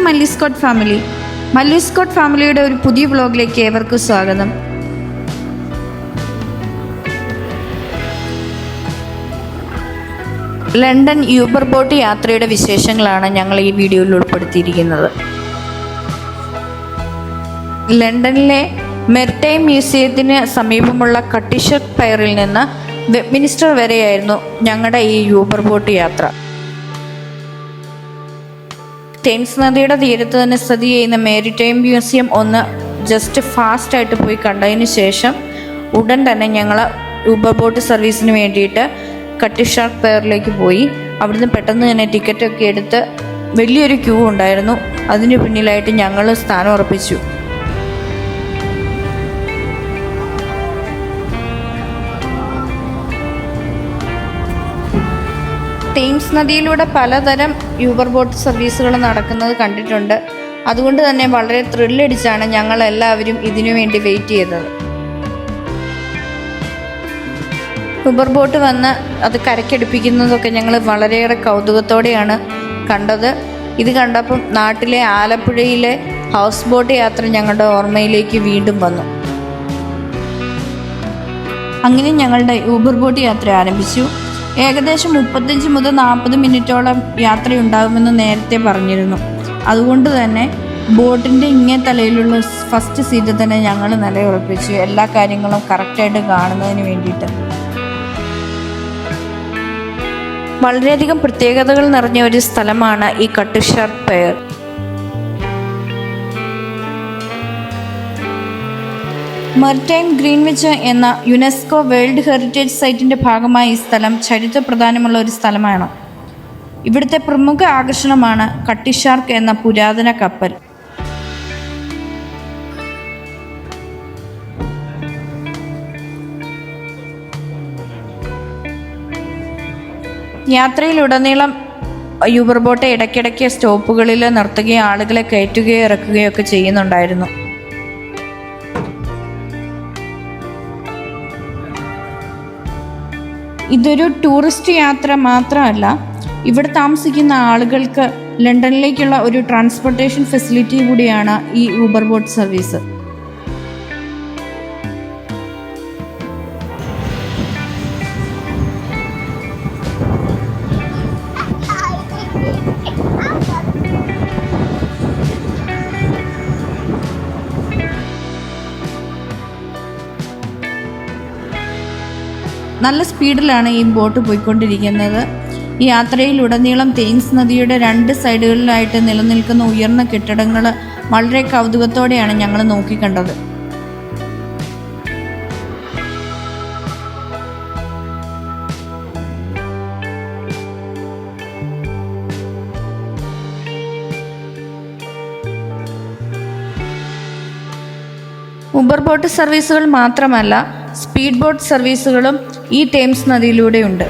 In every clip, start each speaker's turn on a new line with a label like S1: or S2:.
S1: മല്ലി ഫാമിലി. മല്ലി ഫാമിലിയുടെ ഒരു പുതിയ വ്ലോഗിലേക്ക് ഏവർക്കും സ്വാഗതം. ലണ്ടൻ യൂബർ ബോട്ട് യാത്രയുടെ വിശേഷങ്ങളാണ് ഞങ്ങൾ ഈ വീഡിയോയിൽ ഉൾപ്പെടുത്തിയിരിക്കുന്നത്. ലണ്ടനിലെ മെർടൈം മ്യൂസിയത്തിന് സമീപമുള്ള കട്ടിഷർക്ക് പയറിൽ നിന്ന് വെസ്റ്റ്മിനിസ്റ്റർ വരെയായിരുന്നു ഞങ്ങളുടെ ഈ യൂബർ ബോട്ട് യാത്ര. തേംസ് നദിയുടെ തീരത്ത് തന്നെ സ്ഥിതി ചെയ്യുന്ന മെരിടൈം മ്യൂസിയം ഒന്ന് ജസ്റ്റ് ഫാസ്റ്റായിട്ട് പോയി കണ്ടതിന് ശേഷം ഉടൻ തന്നെ ഞങ്ങൾ യൂബർ ബോട്ട് സർവീസിന് വേണ്ടിയിട്ട് കട്ടിഷർക്ക് പയറിലേക്ക് പോയി. അവിടുന്ന് പെട്ടെന്ന് തന്നെ ടിക്കറ്റൊക്കെ എടുത്ത് വലിയൊരു ക്യൂ ഉണ്ടായിരുന്നു. അതിന് പിന്നിലായിട്ട് ഞങ്ങൾ സ്ഥാനം ഉറപ്പിച്ചു. തേംസ് നദിയിലൂടെ പലതരം യൂബർ ബോട്ട് സർവീസുകൾ നടക്കുന്നത് കണ്ടിട്ടുണ്ട്. അതുകൊണ്ട് തന്നെ വളരെ ത്രില്ലടിച്ചാണ് ഞങ്ങൾ എല്ലാവരും ഇതിനു വേണ്ടി വെയിറ്റ് ചെയ്തത്. യൂബർ ബോട്ട് വന്ന് അത് കരയ്ക്കടുപ്പിക്കുന്നതൊക്കെ ഞങ്ങൾ വളരെയേറെ കൗതുകത്തോടെയാണ് കണ്ടത്. ഇത് കണ്ടപ്പം നാട്ടിലെ ആലപ്പുഴയിലെ ഹൗസ് ബോട്ട് യാത്ര ഞങ്ങളുടെ ഓർമ്മയിലേക്ക് വീണ്ടും വന്നു. അങ്ങനെ ഞങ്ങളുടെ യൂബർ ബോട്ട് യാത്ര ആരംഭിച്ചു. ഏകദേശം 35 മുതൽ 40 മിനിറ്റോളം യാത്രയുണ്ടാകുമെന്ന് നേരത്തെ പറഞ്ഞിരുന്നു. അതുകൊണ്ട് തന്നെ ബോട്ടിൻ്റെ ഇങ്ങേ തലയിലുള്ള ഫസ്റ്റ് സീറ്റിൽ തന്നെ ഞങ്ങൾ നിലയുറപ്പിച്ചു, എല്ലാ കാര്യങ്ങളും കറക്റ്റായിട്ട് കാണുന്നതിന് വേണ്ടിയിട്ട്. വളരെയധികം പ്രത്യേകതകൾ നിറഞ്ഞ ഒരു സ്ഥലമാണ് ഈ കട്ടിഷർക്ക് പയർ. മെർടൈം ഗ്രീൻവിച്ച് എന്ന യുനെസ്കോ വേൾഡ് ഹെറിറ്റേജ് സൈറ്റിൻ്റെ ഭാഗമായ ഈ സ്ഥലം ചരിത്ര പ്രധാനമുള്ള ഒരു സ്ഥലമാണ്. ഇവിടുത്തെ പ്രമുഖ ആകർഷണമാണ് കട്ടിഷാർക്ക് എന്ന പുരാതന കപ്പൽ. യാത്രയിലുടനീളം യൂബർ ബോട്ട് ഇടയ്ക്കിടയ്ക്ക് സ്റ്റോപ്പുകളിൽ നിർത്തുകയും ആളുകളെ കയറ്റുകയോ ഇറക്കുകയോ ഒക്കെ ചെയ്യുന്നുണ്ടായിരുന്നു. ഇതൊരു ടൂറിസ്റ്റ് യാത്ര മാത്രമല്ല, ഇവിടെ താമസിക്കുന്ന ആളുകൾക്ക് ലണ്ടനിലേക്കുള്ള ഒരു ട്രാൻസ്പോർട്ടേഷൻ ഫെസിലിറ്റി കൂടിയാണ് ഈ യൂബർ ബോട്ട് സർവീസ്. നല്ല സ്പീഡിലാണ് ഈ ബോട്ട് പോയിക്കൊണ്ടിരിക്കുന്നത്. ഈ യാത്രയിലുടനീളം തേംസ് നദിയുടെ 2 സൈഡുകളിലായിട്ട് നിലനിൽക്കുന്ന ഉയർന്ന കെട്ടിടങ്ങൾ വളരെ കൗതുകത്തോടെയാണ് ഞങ്ങൾ നോക്കിക്കണ്ടത്. യൂബർ ബോട്ട് സർവീസുകൾ മാത്രമല്ല, സ്പീഡ് ബോട്ട് സർവീസുകളും ഈ തേംസ് നദിയിലൂടെയുണ്ട്.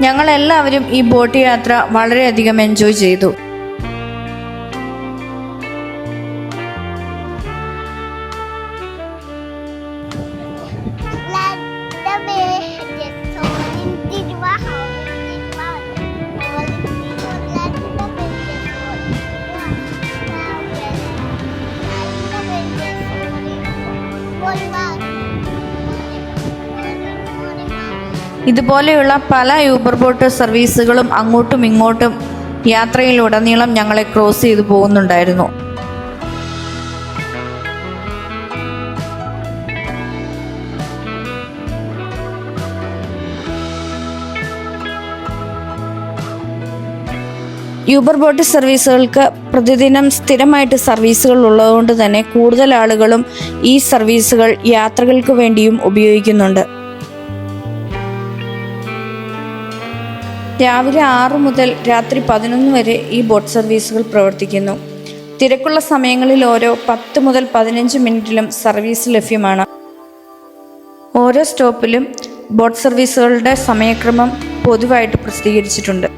S1: ഞങ്ങളെല്ലാവരും ഈ ബോട്ട് യാത്ര വളരെയധികം എൻജോയ് ചെയ്തു. ഇതുപോലെയുള്ള പല യൂബർ ബോട്ട് സർവീസുകളും അങ്ങോട്ടും ഇങ്ങോട്ടും യാത്രയിലുടനീളം ഞങ്ങളെ ക്രോസ് ചെയ്തു പോകുന്നുണ്ടായിരുന്നു. യൂബർ ബോട്ട് സർവീസുകൾക്ക് പ്രതിദിനം സ്ഥിരമായിട്ട് സർവീസുകൾ ഉള്ളതുകൊണ്ട് തന്നെ കൂടുതൽ ആളുകളും ഈ സർവീസുകൾ യാത്രകൾക്ക് വേണ്ടിയും ഉപയോഗിക്കുന്നുണ്ട്. രാവിലെ 6 മുതൽ രാത്രി 11 വരെ ഈ ബോട്ട് സർവീസുകൾ പ്രവർത്തിക്കുന്നു. തിരക്കുള്ള സമയങ്ങളിൽ ഓരോ 10 മുതൽ 15 മിനിറ്റിലും സർവീസ് ലഭ്യമാണ്. ഓരോ സ്റ്റോപ്പിലും ബോട്ട് സർവീസുകളുടെ സമയക്രമം പൊതുവായിട്ട് പ്രസിദ്ധീകരിച്ചിട്ടുണ്ട്.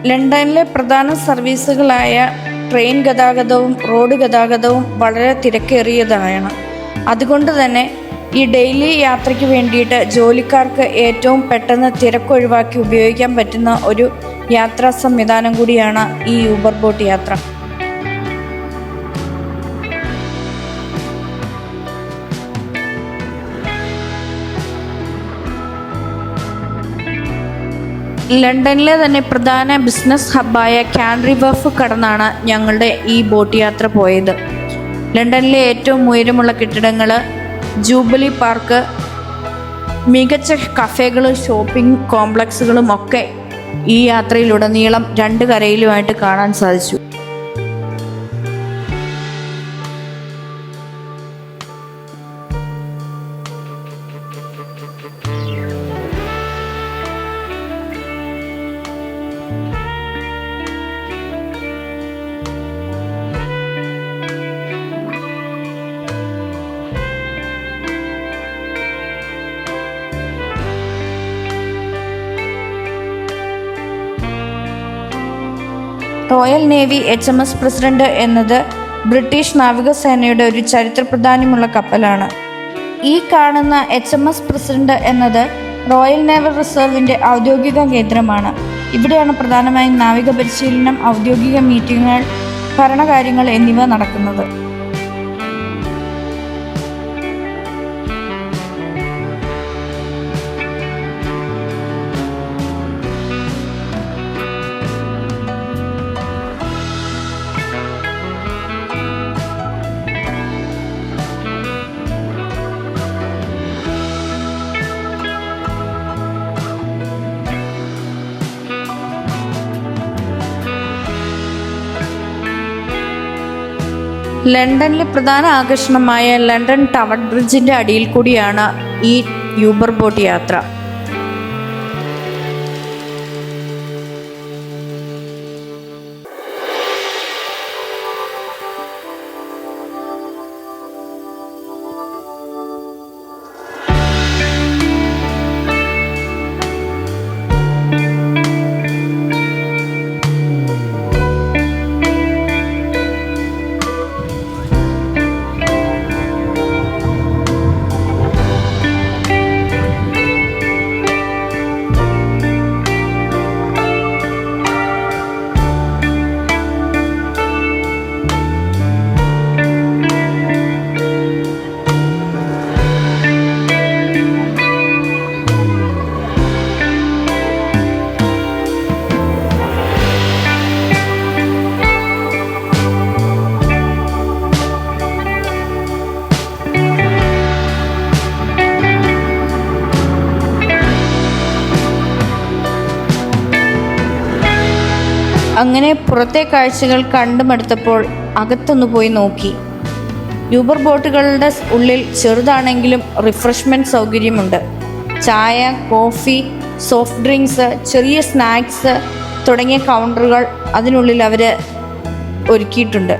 S1: ലണ്ടനിലെ പ്രധാന സർവീസുകളായ ട്രെയിൻ ഗതാഗതവും റോഡ് ഗതാഗതവും വളരെ തിരക്കേറിയതാണ്. അതുകൊണ്ട് തന്നെ ഈ ഡെയിലി യാത്രയ്ക്ക് വേണ്ടിയിട്ട് ജോലിക്കാർക്ക് ഏറ്റവും പെട്ടെന്ന് തിരക്കൊഴിവാക്കി ഉപയോഗിക്കാൻ പറ്റുന്ന ഒരു യാത്രാ സംവിധാനം കൂടിയാണ് ഈ യൂബർ ബോട്ട് യാത്ര. ലണ്ടനിലെ തന്നെ പ്രധാന ബിസിനസ് ഹബ്ബായ കാനറി വെർഫ് കടന്നാണ് ഞങ്ങളുടെ ഈ ബോട്ട് യാത്ര പോയത്. ലണ്ടനിലെ ഏറ്റവും ഉയരമുള്ള കെട്ടിടങ്ങൾ, ജൂബിലി പാർക്ക്, മികച്ച കഫേകളും ഷോപ്പിംഗ് കോംപ്ലക്സുകളും ഒക്കെ ഈ യാത്രയിലുടനീളം രണ്ട് കരയിലുമായിട്ട് കാണാൻ സാധിച്ചു. റോയൽ നേവി HMS പ്രസിഡന്റ് എന്നത് ബ്രിട്ടീഷ് നാവികസേനയുടെ ഒരു ചരിത്ര പ്രാധാന്യമുള്ള കപ്പലാണ്. ഈ കാണുന്ന HMS പ്രസിഡന്റ് എന്നത് റോയൽ നേവൽ റിസർവിൻ്റെ ഔദ്യോഗിക കേന്ദ്രമാണ്. ഇവിടെയാണ് പ്രധാനമായും നാവിക പരിശീലനം, ഔദ്യോഗിക മീറ്റിങ്ങുകൾ, ഭരണകാര്യങ്ങൾ എന്നിവ നടക്കുന്നത്. ലണ്ടനിലെ പ്രധാന ആകർഷണമായ ലണ്ടൻ ടവർ ബ്രിഡ്ജിൻ്റെ അടിയിൽ കൂടിയാണ് ഈ യൂബർ ബോട്ട് യാത്ര. അങ്ങനെ പുറത്തെ കാഴ്ചകൾ കണ്ടുമടുത്തപ്പോൾ അകത്തൊന്നു പോയി നോക്കി. യൂബർ ബോട്ടുകളുടെ ഉള്ളിൽ ചെറുതാണെങ്കിലും റിഫ്രഷ്മെൻറ്റ് സൗകര്യമുണ്ട്. ചായ, കോഫി, സോഫ്റ്റ് ഡ്രിങ്ക്സ്, ചെറിയ സ്നാക്സ് തുടങ്ങിയ കൗണ്ടറുകൾ അതിനുള്ളിൽ അവർ ഒരുക്കിയിട്ടുണ്ട്.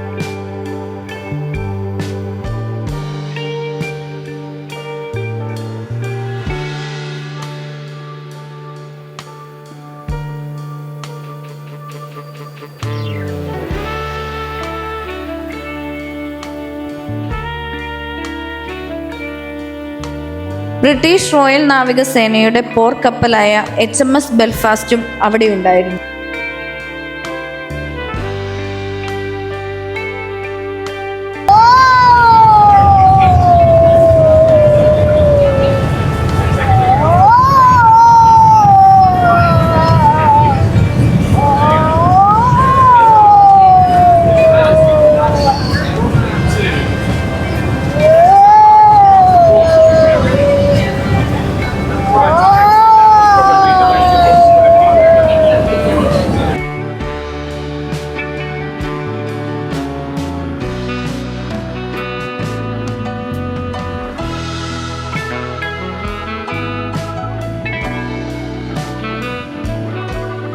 S1: ബ്രിട്ടീഷ് റോയൽ നാവികസേനയുടെ പോർക്കപ്പലായ HMS ബെൽഫാസ്റ്റും അവിടെ ഉണ്ടായിരുന്നു.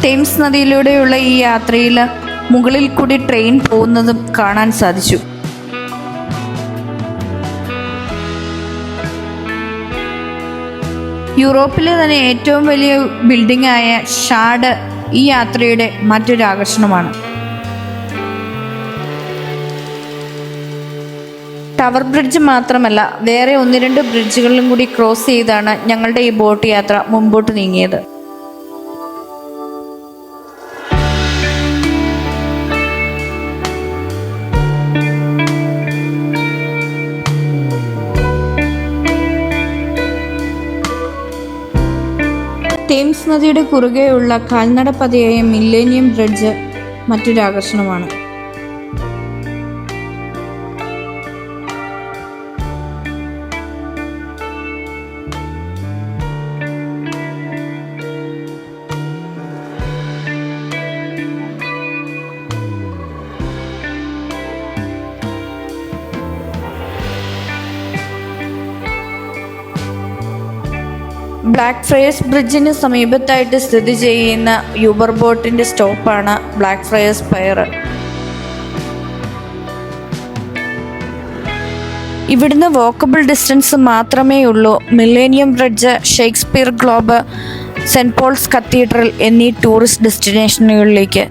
S1: തേംസ് നദിയിലൂടെയുള്ള ഈ യാത്രയിൽ മുകളിൽ കൂടി ട്രെയിൻ പോകുന്നതും കാണാൻ സാധിച്ചു. യൂറോപ്പിലെ തന്നെ ഏറ്റവും വലിയ ബിൽഡിംഗ് ആയ ഷാഡ് ഈ യാത്രയുടെ മറ്റൊരു ആകർഷണമാണ്. ടവർ ബ്രിഡ്ജ് മാത്രമല്ല, വേറെ 1-2 ബ്രിഡ്ജുകളിലും കൂടി ക്രോസ് ചെയ്താണ് ഞങ്ങളുടെ ഈ ബോട്ട് യാത്ര മുമ്പോട്ട് നീങ്ങിയത്. തേംസ് നദിയുടെ കുറുകെയുള്ള കാൽനടപ്പാതയായ മില്ലേനിയം ബ്രിഡ്ജ് മറ്റൊരു ആകർഷണമാണ്. ബ്ലാക്ക് ഫ്രയേഴ്സ് ബ്രിഡ്ജിന് സമീപത്തായിട്ട് സ്ഥിതി ചെയ്യുന്ന യൂബർ ബോട്ടിൻ്റെ സ്റ്റോപ്പാണ് ബ്ലാക്ക് ഫ്രയേഴ്സ് പയർ. ഇവിടുന്ന് വോക്കബിൾ ഡിസ്റ്റൻസ് മാത്രമേ ഉള്ളൂ Millennium Bridge, Shakespeare Globe, Saint Paul's Cathedral എന്നീ ടൂറിസ്റ്റ് ഡെസ്റ്റിനേഷനുകളിലേക്ക്.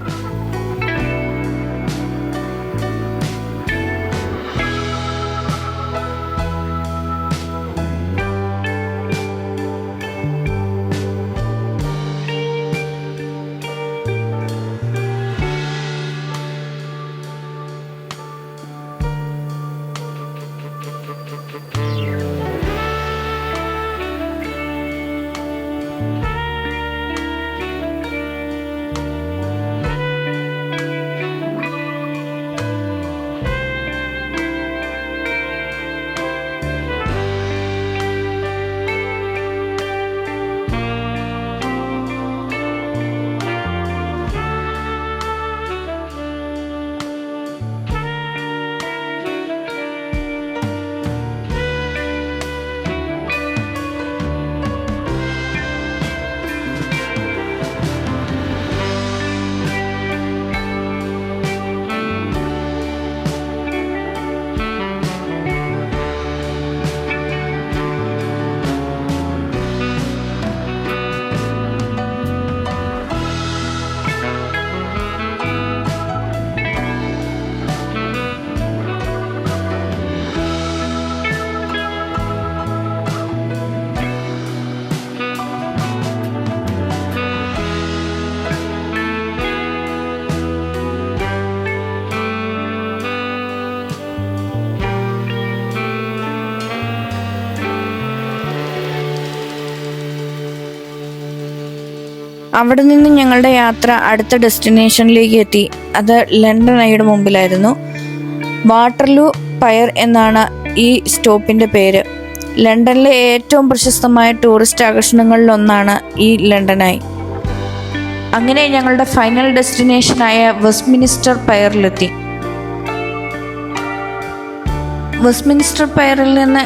S1: അവിടെ നിന്ന് ഞങ്ങളുടെ യാത്ര അടുത്ത ഡെസ്റ്റിനേഷനിലേക്ക് എത്തി. അത് ലണ്ടൻ ഐയുടെ മുമ്പിലായിരുന്നു. വാട്ടർലൂ പയർ എന്നാണ് ഈ സ്റ്റോപ്പിൻ്റെ പേര്. ലണ്ടനിലെ ഏറ്റവും പ്രശസ്തമായ ടൂറിസ്റ്റ് ആകർഷണങ്ങളിലൊന്നാണ് ഈ ലണ്ടൻ ഐ. അങ്ങനെ ഞങ്ങളുടെ ഫൈനൽ ഡെസ്റ്റിനേഷനായ വെസ്റ്റ്മിനിസ്റ്റർ പയറിലെത്തി. വെസ്റ്റ്മിനിസ്റ്റർ പയറിൽ നിന്ന്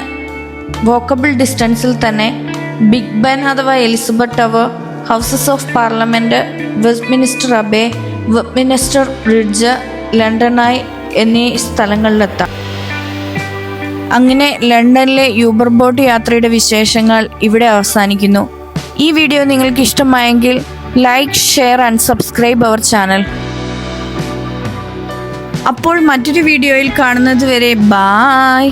S1: വോക്കബിൾ ഡിസ്റ്റൻസിൽ തന്നെ ബിഗ് ബെൻ അഥവാ Elizabeth tower, houses of parliament, Westminster Abbey, Westminster Bridge, London Eye എന്നീ സ്ഥലങ്ങളിലെത്താം. അങ്ങനെ ലണ്ടനിലെ യൂബർ ബോട്ട് യാത്രയുടെ വിശേഷങ്ങൾ ഇവിടെ അവസാനിക്കുന്നു. ഈ വീഡിയോ നിങ്ങൾക്ക് ഇഷ്ടമായെങ്കിൽ like, share and subscribe our channel. അപ്പോൾ മറ്റൊരു വീഡിയോയിൽ കാണുന്നത് വരെ ബായ്.